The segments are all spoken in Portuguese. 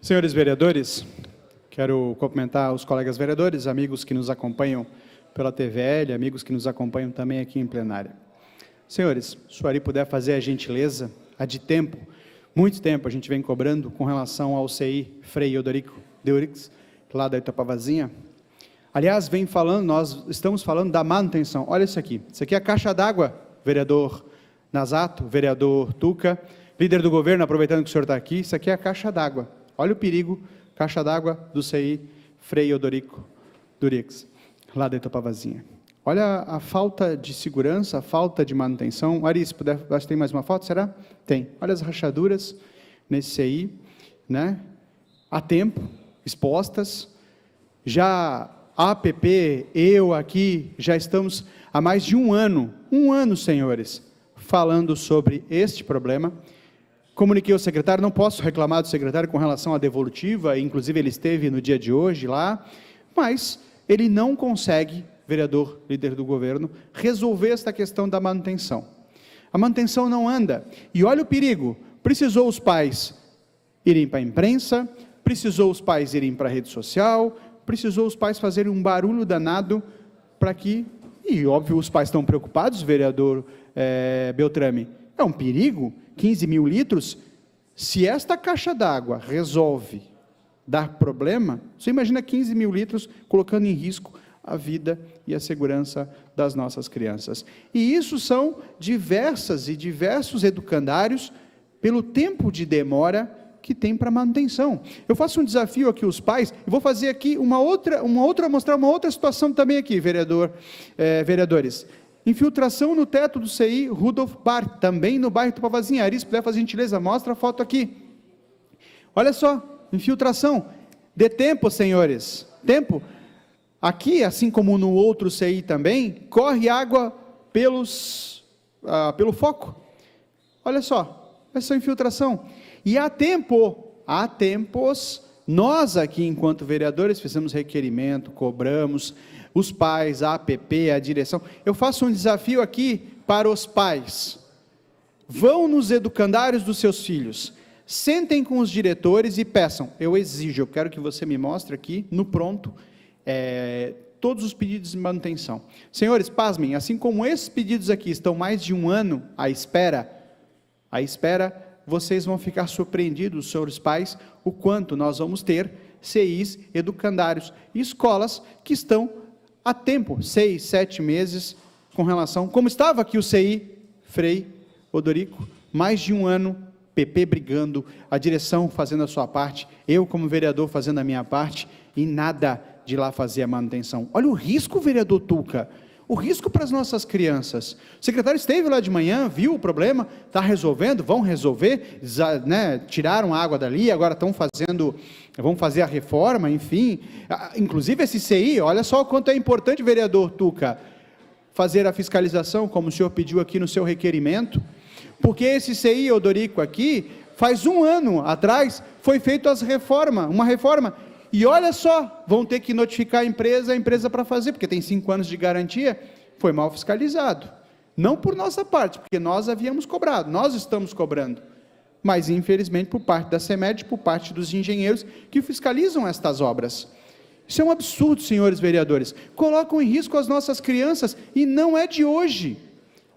Senhores vereadores, quero cumprimentar os colegas vereadores, amigos que nos acompanham pela TVL, amigos que nos acompanham também aqui em plenária. Senhores, se o Ari puder fazer a gentileza, há de tempo, muito tempo a gente vem cobrando com relação ao CI Frei Odorico Deurix, lá da Itapavazinha. Aliás, nós estamos falando da manutenção. Olha isso aqui é a caixa d'água, vereador Nazato, vereador Tuca, líder do governo, aproveitando que o senhor está aqui, isso aqui é a caixa d'água. Olha o perigo, caixa d'água do CI Frei Odorico Deurix, lá da Itapavazinha. Olha a falta de segurança, a falta de manutenção. Ari, se puder, acho que tem mais uma foto, será? Tem. Olha as rachaduras nesse CI, né? Há tempo, expostas. Já a APP, eu aqui, já estamos há mais de um ano, senhores, falando sobre este problema. Comuniquei ao secretário, não posso reclamar do secretário com relação à devolutiva, inclusive ele esteve no dia de hoje lá, mas ele não consegue, vereador, líder do governo, resolver esta questão da manutenção. A manutenção não anda, e olha o perigo, precisou os pais irem para a imprensa, precisou os pais irem para a rede social, precisou os pais fazerem um barulho danado para que, e óbvio os pais estão preocupados, vereador Beltrame, é um perigo, 15 mil litros, se esta caixa d'água resolve dar problema, você imagina 15 mil litros colocando em risco a vida e a segurança das nossas crianças. E isso são diversos educandários, pelo tempo de demora que tem para manutenção. Eu faço um desafio aqui aos pais, e vou fazer aqui mostrar uma outra situação também aqui, vereadores. Infiltração no teto do CI Rudolf Bar, também no bairro Itapavazinha. Ari, se puder fazer gentileza, mostra a foto aqui. Olha só, infiltração. Dê tempo, senhores, tempo. Aqui, assim como no outro CI também, corre água pelo foco. Olha só, essa infiltração. E há tempos, nós aqui, enquanto vereadores, fizemos requerimento, cobramos, os pais, a APP, a direção. Eu faço um desafio aqui para os pais. Vão nos educandários dos seus filhos, sentem com os diretores e peçam, eu exijo, eu quero que você me mostre aqui, no pronto, todos os pedidos de manutenção. Senhores, pasmem, assim como esses pedidos aqui estão mais de um ano à espera, vocês vão ficar surpreendidos, senhores pais, o quanto nós vamos ter CIs, educandários e escolas que estão há tempo, 6, 7 meses, com relação, como estava aqui o CI Frei Odorico, mais de um ano, PP brigando, a direção fazendo a sua parte, eu como vereador fazendo a minha parte, e nada de lá fazer a manutenção. Olha o risco, vereador Tuca, o risco para as nossas crianças. O secretário esteve lá de manhã, viu o problema, está resolvendo, vão resolver, né, tiraram a água dali, agora vão fazer a reforma, enfim. Inclusive esse CI, olha só o quanto é importante, vereador Tuca, fazer a fiscalização, como o senhor pediu aqui no seu requerimento, porque esse CI Odorico aqui, faz um ano atrás, foi feita uma reforma, e olha só, vão ter que notificar a empresa para fazer, porque tem 5 anos de garantia, foi mal fiscalizado. Não por nossa parte, porque nós havíamos cobrado, nós estamos cobrando, mas infelizmente por parte da CEMED, por parte dos engenheiros que fiscalizam estas obras. Isso é um absurdo, senhores vereadores, colocam em risco as nossas crianças, e não é de hoje.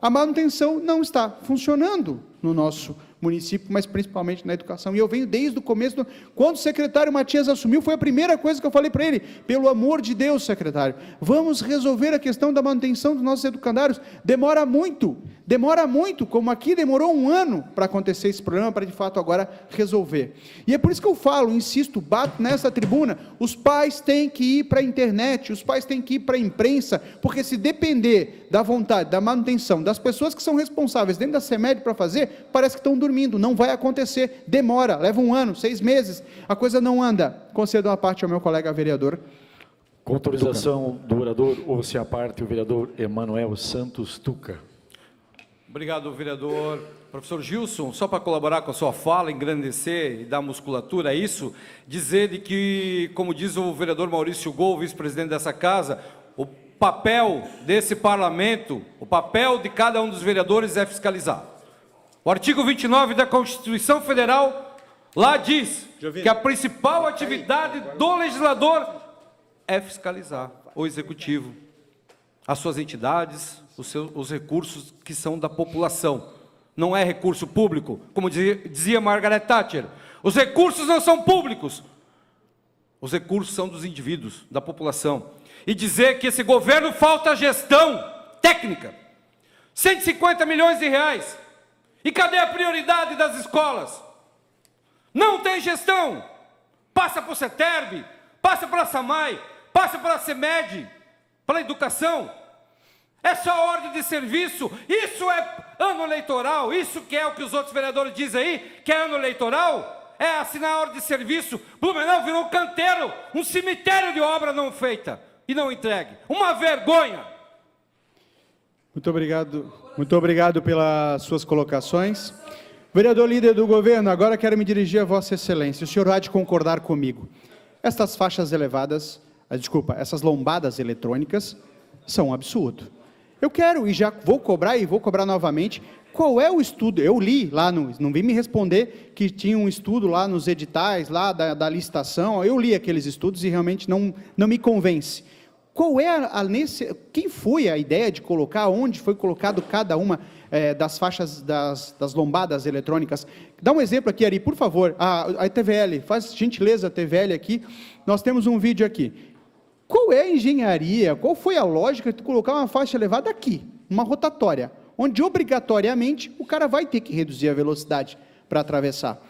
A manutenção não está funcionando no nosso município, mas principalmente na educação, e eu venho desde o começo, quando o secretário Matias assumiu, foi a primeira coisa que eu falei para ele, pelo amor de Deus, secretário, vamos resolver a questão da manutenção dos nossos educandários, demora muito, como aqui demorou um ano para acontecer esse problema, para de fato agora resolver, e é por isso que eu falo, insisto, bato nessa tribuna, os pais têm que ir para a internet, os pais têm que ir para a imprensa, porque se depender da vontade, da manutenção, das pessoas que são responsáveis dentro da CEMED para fazer, parece que estão dormindo, não vai acontecer, demora, leva um ano, 6 meses, a coisa não anda. Concedo a parte ao meu colega vereador. Com autorização do vereador, ouve-se a parte o vereador Emanuel Santos Tuca. Obrigado, vereador. Professor Gilson, só para colaborar com a sua fala, engrandecer e dar musculatura a isso, dizer de que, como diz o vereador Maurício Gol, vice-presidente dessa casa, o papel desse parlamento, o papel de cada um dos vereadores é fiscalizar. O artigo 29 da Constituição Federal Lá diz que a principal atividade do legislador é fiscalizar o executivo, as suas entidades, os recursos que são da população. Não é recurso público, como dizia Margaret Thatcher. Os recursos não são públicos. Os recursos são dos indivíduos, da população. E dizer que esse governo falta gestão técnica. 150 milhões de reais. E cadê a prioridade das escolas? Não tem gestão. Passa por CETERB, passa pela SAMAI, passa pela CEMED, pela educação. É só ordem de serviço. Isso é ano eleitoral. Isso que é o que os outros vereadores dizem aí, que é ano eleitoral. É assinar a ordem de serviço. Blumenau virou um canteiro, um cemitério de obra não feita e não entregue. Uma vergonha. Muito obrigado pelas suas colocações. Vereador líder do governo, agora quero me dirigir a Vossa Excelência. O senhor há de concordar comigo. Estas faixas elevadas, essas lombadas eletrônicas são um absurdo. Eu quero, e já vou cobrar novamente, qual é o estudo? Eu li lá, não vim me responder que tinha um estudo lá nos editais, lá da licitação, eu li aqueles estudos e realmente não me convence. Qual é quem foi a ideia de colocar, onde foi colocado cada uma das faixas das lombadas eletrônicas? Dá um exemplo aqui, Ari, por favor, a TVL, faz gentileza a TVL aqui, nós temos um vídeo aqui. Qual é a engenharia, qual foi a lógica de colocar uma faixa elevada aqui, uma rotatória, onde obrigatoriamente o cara vai ter que reduzir a velocidade para atravessar?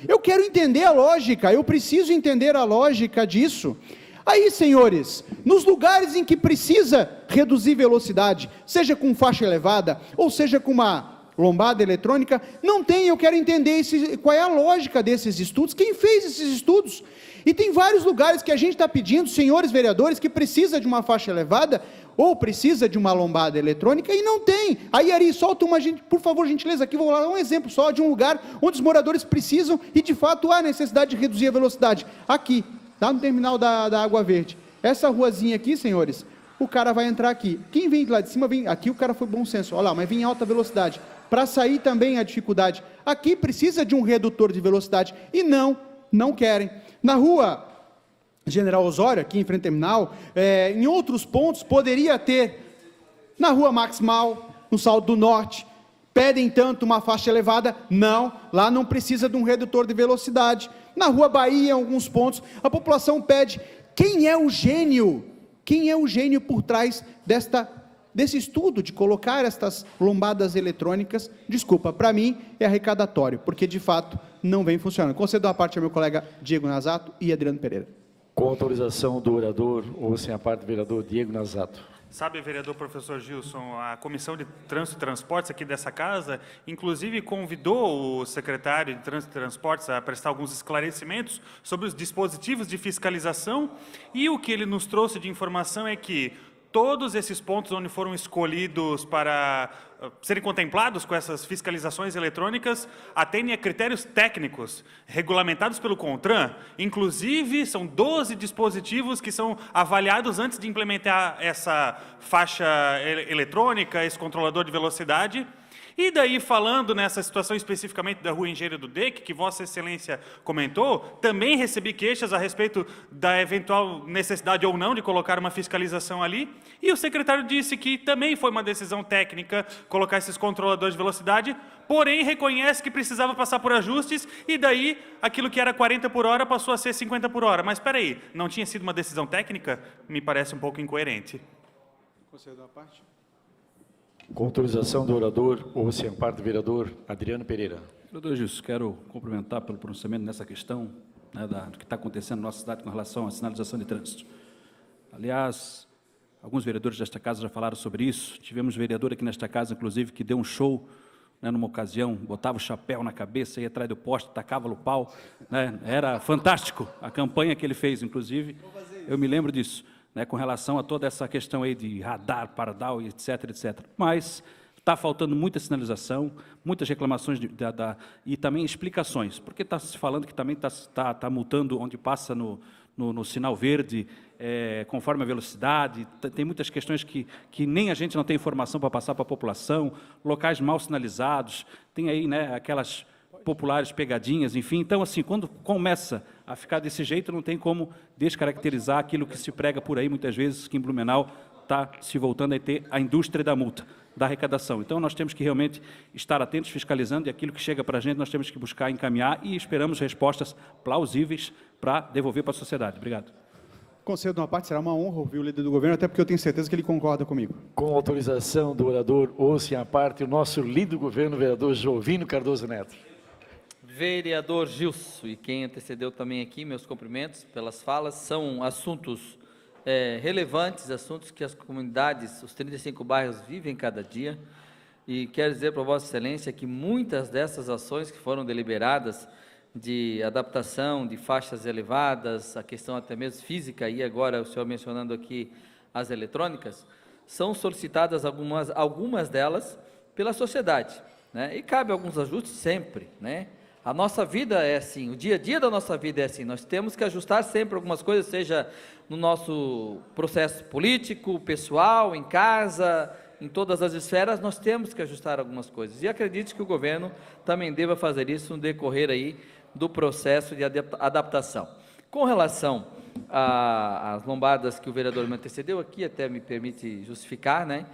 Eu quero entender a lógica, eu preciso entender a lógica disso. Aí, senhores, nos lugares em que precisa reduzir velocidade, seja com faixa elevada, ou seja com uma lombada eletrônica, não tem, eu quero entender qual é a lógica desses estudos, quem fez esses estudos? E tem vários lugares que a gente está pedindo, senhores vereadores, que precisa de uma faixa elevada, ou precisa de uma lombada eletrônica, e não tem. Aí, Ari, solta por favor, gentileza, aqui vou dar um exemplo só de um lugar onde os moradores precisam, e de fato há necessidade de reduzir a velocidade. Aqui, lá no terminal da Água Verde. Essa ruazinha aqui, senhores, o cara vai entrar aqui. Quem vem lá de cima, vem aqui, o cara foi bom senso, olha lá, mas vem em alta velocidade. Para sair também a dificuldade. Aqui precisa de um redutor de velocidade, e não querem. Na rua General Osório, aqui em frente ao terminal, em outros pontos, poderia ter, na rua Max Mal, no Salto do Norte, pedem tanto uma faixa elevada, não, lá não precisa de um redutor de velocidade. Na rua Bahia, em alguns pontos, a população pede. Quem é o gênio? Quem é o gênio por trás desse estudo de colocar estas lombadas eletrônicas? Desculpa, para mim é arrecadatório, porque de fato não vem funcionando. Concedo a parte ao meu colega Diego Nazato e Adriano Pereira. Com autorização do orador, ou sem a parte do vereador Diego Nazato. Sabe, vereador professor Gilson, a Comissão de Trânsito e Transportes aqui dessa casa, inclusive convidou o secretário de Trânsito e Transportes a prestar alguns esclarecimentos sobre os dispositivos de fiscalização, e o que ele nos trouxe de informação é que todos esses pontos onde foram escolhidos para serem contemplados com essas fiscalizações eletrônicas atendem a critérios técnicos regulamentados pelo CONTRAN. Inclusive, são 12 dispositivos que são avaliados antes de implementar essa faixa eletrônica, esse controlador de velocidade. E daí, falando nessa situação especificamente da Rua Engenheiro do DEC, que Vossa Excelência comentou, também recebi queixas a respeito da eventual necessidade ou não de colocar uma fiscalização ali, e o secretário disse que também foi uma decisão técnica colocar esses controladores de velocidade, porém reconhece que precisava passar por ajustes, e daí aquilo que era 40 por hora passou a ser 50 por hora. Mas espera aí, não tinha sido uma decisão técnica? Me parece um pouco incoerente. Concedo a parte. Com autorização do orador, ou sem a parte do vereador Adriano Pereira. Vereador Gilson, quero cumprimentar pelo pronunciamento nessa questão, né, do que está acontecendo na nossa cidade com relação à sinalização de trânsito. Aliás, alguns vereadores desta casa já falaram sobre isso. Tivemos um vereador aqui nesta casa, inclusive, que deu um show, né, numa ocasião, botava o chapéu na cabeça, ia atrás do poste, tacava o pau, né, era fantástico a campanha que ele fez, inclusive, eu me lembro disso. Né, com relação a toda essa questão aí de radar, pardal, etc., etc. Mas está faltando muita sinalização, muitas reclamações e também explicações, porque está se falando que também está multando onde passa no sinal verde, conforme a velocidade, tem muitas questões que nem a gente não tem informação para passar para a população, locais mal sinalizados, tem aí, né, aquelas populares, pegadinhas, enfim. Então, assim, quando começa a ficar desse jeito, não tem como descaracterizar aquilo que se prega por aí, muitas vezes, que em Blumenau está se voltando a ter a indústria da multa, da arrecadação. Então, nós temos que realmente estar atentos, fiscalizando, e aquilo que chega para a gente, nós temos que buscar encaminhar e esperamos respostas plausíveis para devolver para a sociedade. Obrigado. Concedo uma parte, será uma honra ouvir o líder do governo, até porque eu tenho certeza que ele concorda comigo. Com autorização do orador, ouçam a parte o nosso líder do governo, vereador Jovino Cardoso Neto. Vereador Gilson, e quem antecedeu também aqui, meus cumprimentos pelas falas, são assuntos relevantes, assuntos que as comunidades, os 35 bairros vivem cada dia, e quero dizer para Vossa Excelência que muitas dessas ações que foram deliberadas de adaptação de faixas elevadas, a questão até mesmo física, e agora o senhor mencionando aqui as eletrônicas, são solicitadas algumas delas pela sociedade, né? E cabe alguns ajustes sempre, né? A nossa vida é assim, o dia a dia da nossa vida é assim, nós temos que ajustar sempre algumas coisas, seja no nosso processo político, pessoal, em casa, em todas as esferas, nós temos que ajustar algumas coisas. E acredite que o governo também deva fazer isso no decorrer aí do processo de adaptação. Com relação às lombadas que o vereador me antecedeu aqui, até me permite justificar, né?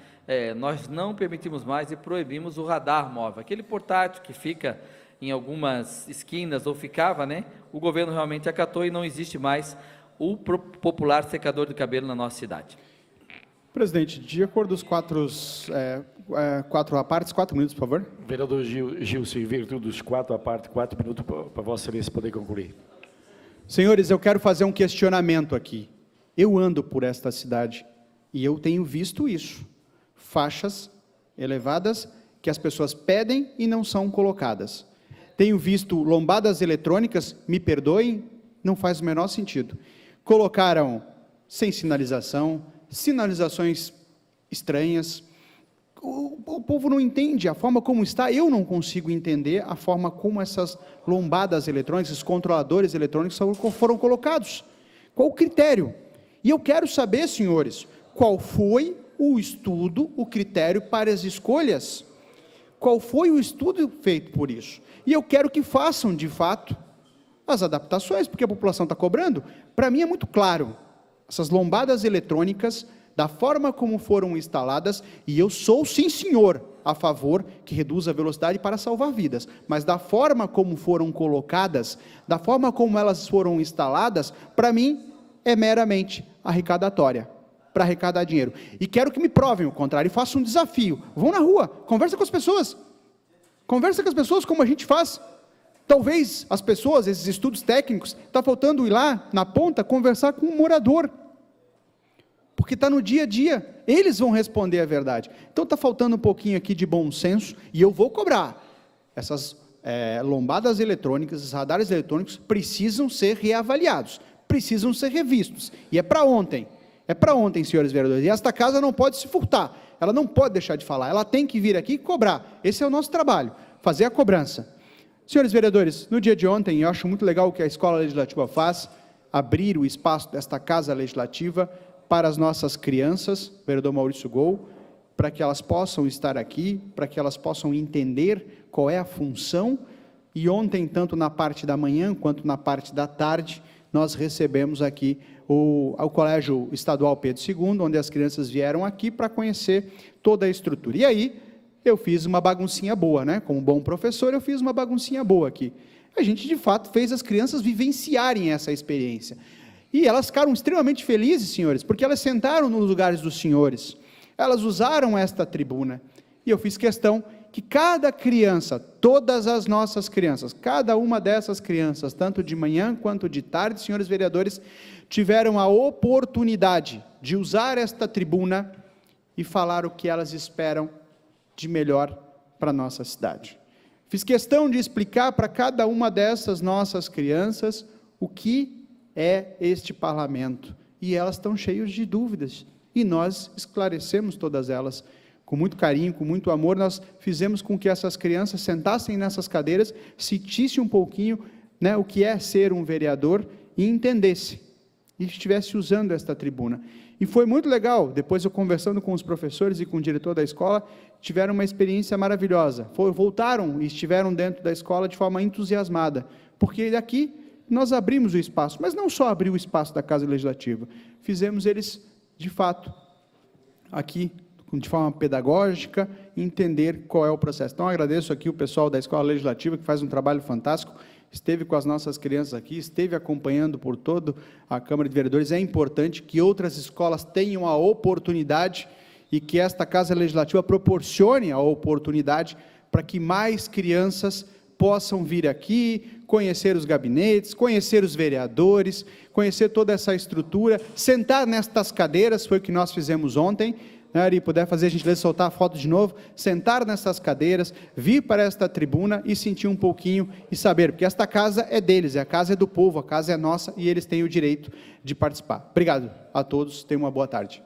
Nós não permitimos mais e proibimos o radar móvel, aquele portátil que fica em algumas esquinas, ou ficava, né? O governo realmente acatou e não existe mais o popular secador de cabelo na nossa cidade. Presidente, de acordo com os quatro apartes, 4 minutos, por favor. Vereador Gilson, em virtude dos 4 apartes, 4 minutos para Vossa Excelência poder concluir. Senhores, eu quero fazer um questionamento aqui. Eu ando por esta cidade e eu tenho visto isso. Faixas elevadas que as pessoas pedem e não são colocadas. Tenho visto lombadas eletrônicas, me perdoem, não faz o menor sentido. Colocaram sem sinalização, sinalizações estranhas. O povo não entende a forma como está, eu não consigo entender a forma como essas lombadas eletrônicas, esses controladores eletrônicos foram colocados. Qual o critério? E eu quero saber, senhores, qual foi o estudo, o critério para as escolhas? Qual foi o estudo feito por isso? E eu quero que façam, de fato, as adaptações, porque a população está cobrando. Para mim é muito claro, essas lombadas eletrônicas, da forma como foram instaladas, e eu sou, sim senhor, a favor que reduza a velocidade para salvar vidas, mas da forma como foram colocadas, da forma como elas foram instaladas, para mim é meramente arrecadatória, para arrecadar dinheiro. E quero que me provem o contrário, e façam um desafio, vão na rua, conversa com as pessoas como a gente faz. Talvez as pessoas, esses estudos técnicos, está faltando ir lá na ponta, conversar com um morador, porque está no dia a dia, eles vão responder a verdade. Então está faltando um pouquinho aqui de bom senso, e eu vou cobrar. Essas lombadas eletrônicas, esses radares eletrônicos precisam ser reavaliados, precisam ser revistos, e é para ontem, senhores vereadores, e esta casa não pode se furtar, ela não pode deixar de falar, ela tem que vir aqui e cobrar, esse é o nosso trabalho, fazer a cobrança. Senhores vereadores, no dia de ontem, eu acho muito legal o que a Escola Legislativa faz, abrir o espaço desta Casa Legislativa para as nossas crianças, vereador Maurício Gol, para que elas possam estar aqui, para que elas possam entender qual é a função, e ontem, tanto na parte da manhã, quanto na parte da tarde, nós recebemos aqui o Colégio Estadual Pedro II, onde as crianças vieram aqui para conhecer toda a estrutura. E aí, eu fiz uma baguncinha boa, né? Como bom professor, eu fiz uma baguncinha boa aqui. A gente, de fato, fez as crianças vivenciarem essa experiência. E elas ficaram extremamente felizes, senhores, porque elas sentaram nos lugares dos senhores. Elas usaram esta tribuna. E eu fiz questão que cada criança, todas as nossas crianças, cada uma dessas crianças, tanto de manhã quanto de tarde, senhores vereadores, tiveram a oportunidade de usar esta tribuna e falar o que elas esperam de melhor para a nossa cidade. Fiz questão de explicar para cada uma dessas nossas crianças o que é este parlamento, e elas estão cheias de dúvidas, e nós esclarecemos todas elas, com muito carinho, com muito amor, nós fizemos com que essas crianças sentassem nessas cadeiras, sentissem um pouquinho, né, o que é ser um vereador, e entendesse e estivesse usando esta tribuna. E foi muito legal, depois eu conversando com os professores e com o diretor da escola, tiveram uma experiência maravilhosa. Voltaram e estiveram dentro da escola de forma entusiasmada, porque daqui nós abrimos o espaço, mas não só abrir o espaço da Casa Legislativa, fizemos eles, de fato, aqui, de forma pedagógica, entender qual é o processo. Então, agradeço aqui o pessoal da Escola Legislativa, que faz um trabalho fantástico, esteve com as nossas crianças aqui, esteve acompanhando por toda a Câmara de Vereadores. É importante que outras escolas tenham a oportunidade e que esta Casa Legislativa proporcione a oportunidade para que mais crianças possam vir aqui, conhecer os gabinetes, conhecer os vereadores, conhecer toda essa estrutura, sentar nestas cadeiras, foi o que nós fizemos ontem, né, Ari, puder fazer a gentileza, soltar a foto de novo, sentar nessas cadeiras, vir para esta tribuna e sentir um pouquinho e saber, porque esta casa é deles, a casa é do povo, a casa é nossa e eles têm o direito de participar. Obrigado a todos, tenham uma boa tarde.